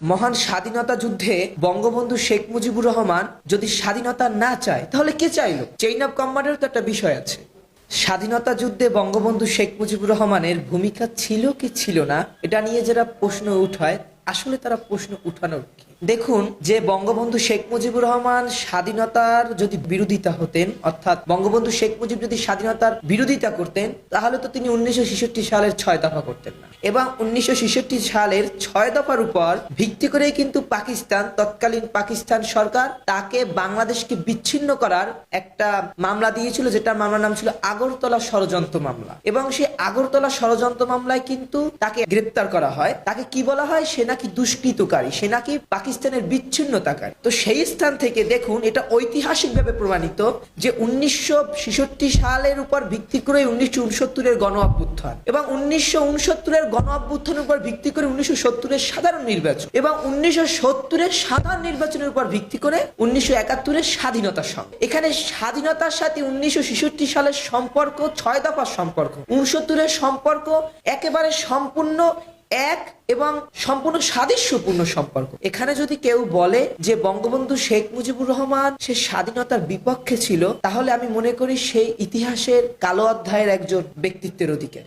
মহান স্বাধীনতা যুদ্ধে বঙ্গবন্ধু শেখ মুজিবুর রহমান যদি স্বাধীনতা না চায় তাহলে কে চাইলো? চেইন অফ কমান্ডের তো একটা বিষয় আছে। স্বাধীনতা যুদ্ধে বঙ্গবন্ধু শেখ মুজিবুর রহমানের ভূমিকা ছিল কি ছিল না, এটা নিয়ে যারা প্রশ্ন উঠায় আসলে তারা প্রশ্ন উঠানোর কি? দেখুন, যে বঙ্গবন্ধু শেখ মুজিবুর রহমান স্বাধীনতার যদি বিরোধিতা হতেন, অর্থাৎ বঙ্গবন্ধু শেখ মুজিব যদি স্বাধীনতার বিরোধিতা করতেন, তাহলে তো তিনি 1966 সালের 6 দফা করতেন না। এবং 1966 সালের 6 দফার উপর ভিত্তি করেই কিন্তু পাকিস্তান, তৎকালীন পাকিস্তান সরকার তাকে বাংলাদেশকে বিচ্ছিন্ন করার একটা মামলা দিয়েছিল, যেটার মামলার নাম ছিল আগরতলা ষড়যন্ত্র মামলা। এবং সেই আগরতলা ষড়যন্ত্র মামলায় কিন্তু তাকে গ্রেপ্তার করা হয়। তাকে কি বলা হয়? সে নাকি দুষ্কৃতকারী, সে নাকি পাকিস্তানের বিচ্ছিন্নতাকারী। তো সেই স্থান থেকে দেখুন, এটা ঐতিহাসিকভাবে প্রমাণিত যে 1966 সালের উপর ভিত্তি করে 1969-এর গণ অভ্যুত্থান, এবং 1969-এর গণ অভ্যুত্থানের উপর ভিত্তি করে 1970-এর সাধারণ নির্বাচন, এবং 1970-এর সাধারণ নির্বাচনের উপর ভিত্তি করে 1971-এর স্বাধীনতার সঙ্গে, এখানে স্বাধীনতার সাথে 1966 সালের সম্পর্ক, 6 দফার সম্পর্ক, 69-এর সম্পর্ক একেবারে সম্পূর্ণ এক এবং সম্পূর্ণ সাদৃশ্যপূর্ণ সম্পর্ক। এখানে যদি কেউ বলে যে বঙ্গবন্ধু শেখ মুজিবুর রহমান সে স্বাধীনতার বিপক্ষে ছিল, তাহলে আমি মনে করি সেই ইতিহাসের কালো অধ্যায়ের একজন ব্যক্তিত্বের অধিকারী।